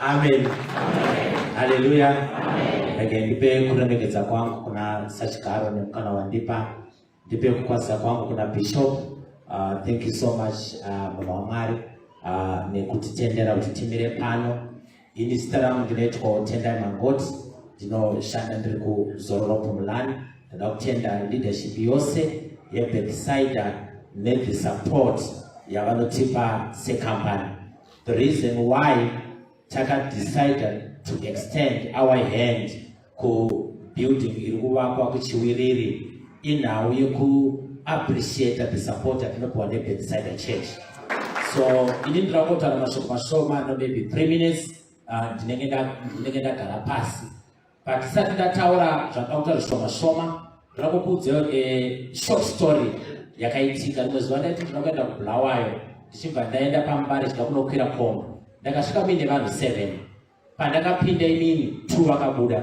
Amen. Hallelujah. Again, ndipe kuremekeza kwangu kuna Sachikaro nemkana wandipa. Ndipe kukwasa kwangu kuna Bishop. Thank you so much, Mama Wangari. Nekutitendera utitimire pano. Ini Instagram ndinetwa tenda mangoti. Shanda ndiri ku Zororo-Phumulani. Ndakutenda leadership yose yebackside need support yavanotipa secompany. The reason why Taka decided to extend our hand ku building irikuvakwa kuchiwiriri inhau yeku appreciate the support yatinopiwa nebackside church. So ini ndirakotaura mashoko mashoma no maybe 3 minutes ndinenge ndagara pasi. But tisati ndataura zvakautaura zvishoma shoma ndakupudza short story yakaitika rimwe zuva ndaiti ndinokuenda kuBulawayo ndichibva ndaenda pambari chida kunokwira kombo. Ndakasvika mine vanhu 7. Pandakapinda imini 2 vakabuda.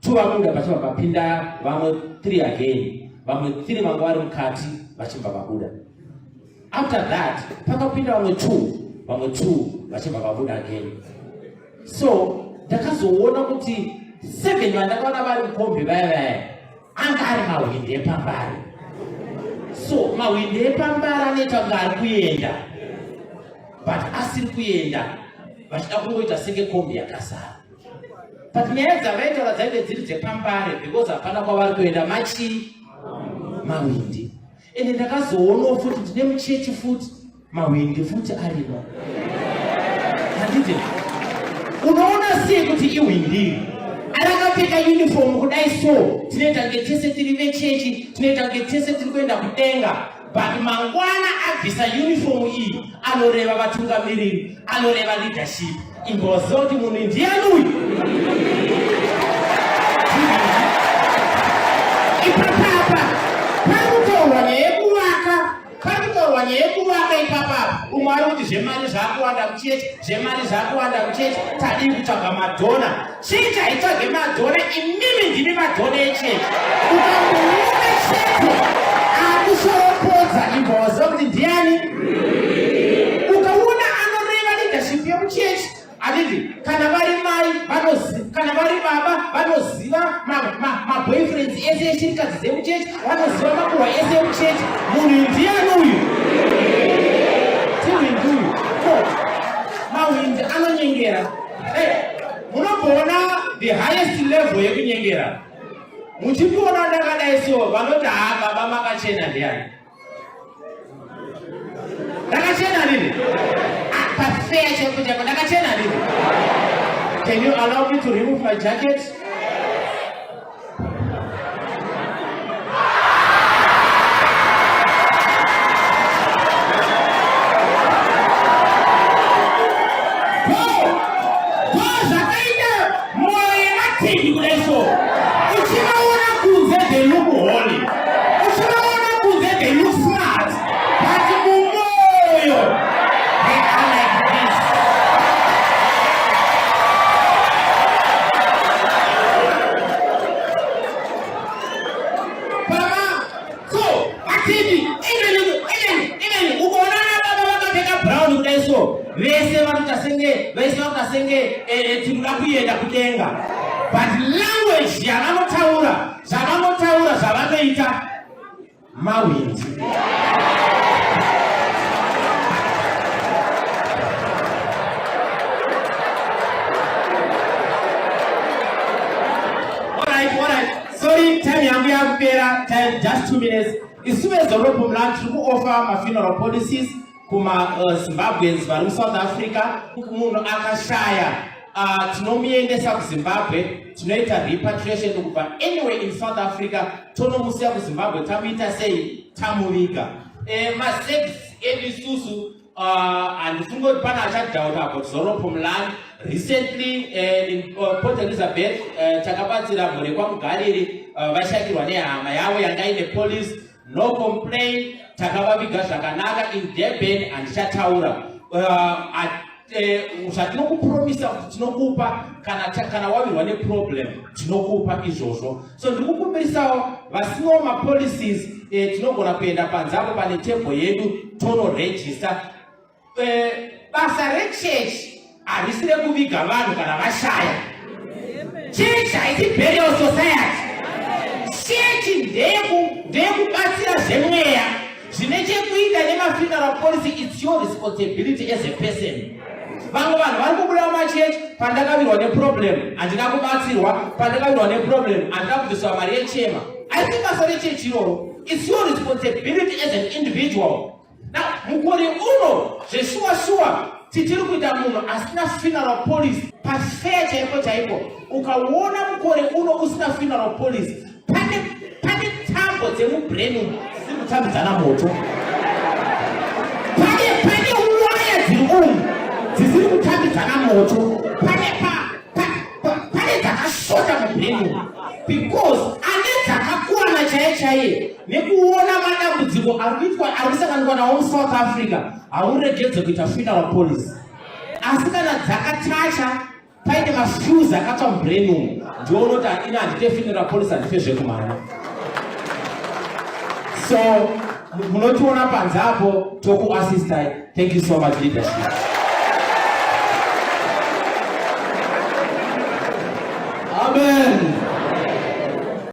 2 vabuda pachibva papinda vamwe 3 again. Vamwe 3 vanga vari mukati vachibva vabuda. After that pakapinda vamwe 2 vachibva vabuda again. So ndakazoona kuti 7 vandakaona vari mukombe vaya anga ari mahwinde epambari. So mahwinde epambari anoita kunge ari kuenda, but asiri kuenda vachida kungoita senge kombi yakazara. But nyaya dzavaitaura dzainge dziri dzepambari because hapana kwavari kuenda mahwinde. Ende ndakazoonawo futi ndine muchechi futi mahwinde futi arimo. Handiti unoona sei kuti ihwindiri akapfeka uniform kudai so tinoita kunge tese tiri vechechi, tinoita kunge tese tiri kuenda kudenga. But mangwana abvisa uniform iyi anoreva vatungamiriri, anoreva leadership. Imboza kuti munhu ndiani uyu? Ipapapa parikutorwa nyaya yekuvaka ipapapa. Umwe ari kuti zvemari zvakuwanda muchechi, zvemari zvakuwanda muchechi, tadii kutsvaga madhona. Chii chaitsvage madhona? Imimi ndini madhona echechi. Ukamuona chete akushorapodza imboza kuti ndiani? Ukaona anoreva leadership yemuchechi, handiti kana vari mai kana vari baba vanoziva maboyfriends ese eshirikadzi dzemuchechi, vanoziva makuhwa ese emuchechi. Munhu ndiani uyu? Tihwindi uyu. Mahwindi anonyengera. Munomboona the highest level yekunyengera. Muchimboona ndakadai so vanoti baba makachena ndiani? Ndakachena nini? Pafeya chekuchako ndakachena nini? Can you allow me to remove my jacket? But language yavanotaura zvavanoita mahwindi. Alright. Sorry, time yangu yakupera. Time just 2 minutes. Isuve Zororo-Phumulani tiri kuoffer ma-funeral policies kuma Zimbabweans vari muSouth Africa. Munhu akashaya tinomuendesa kuZimbabwe, tinoita repatriation kubva anywhere in South Africa, tonomusiya kuZimbabwe, tamuita sei? Tamuviga. Masex edu isusu handifungi kuti pana achadhaura about Zororo-Phumulani. Recently in Port Elizabeth takabatsira mhuri kwaMugariri vashakirwa nehama yavo yanga ine police. No complaint, takavaviga zvakanaka. In Durban handichataura. Zvatinokupromisa kuti tinokupa kana wavirwa neproblem tinokupa izvozvo. So ndikukumbirisawo vasinawo mapolicies tinogona kuenda panzapo pane table yedu tonoregister. Basa rechechi harisire kuviga vanhu kana vashaya. Church haisi burial society. Church ndeyekubatsira zvemweya zvine chekuita nemafuneral policy. It's your responsibility as a person. Vamwe vanhu vari kubuda mumachechi, pandakavirwa neproblem handina kubatsirwa, pandakavirwa neproblem handina kubviswa mari yechema. Haisi basa rechechi iroro. It's your responsibility as an individual. Now, mukore uno zveshuwa titiri kuita munhu asina funeral policy pafeya chaipo. Ukaona mukore uno usina funeral policy, pane tambo dzemubrain dzisiri kutambidzana moto. Pane waya dziri umu dzisiri kutambidzana moto. Pane dzakashota mubrain because ane dzakakuwana chaiye nekuona madambudziko ari kusanganikwa nawo muSouth Africa hauregedze kuita funeral policy. Asi kana dzakatacha paine mafuse akatsva mubrain umu, ndioona kuti handina handite funeral policy, handife zvekumhanya. So munotiona panze apo tokuasistai. Thank you so much leadership.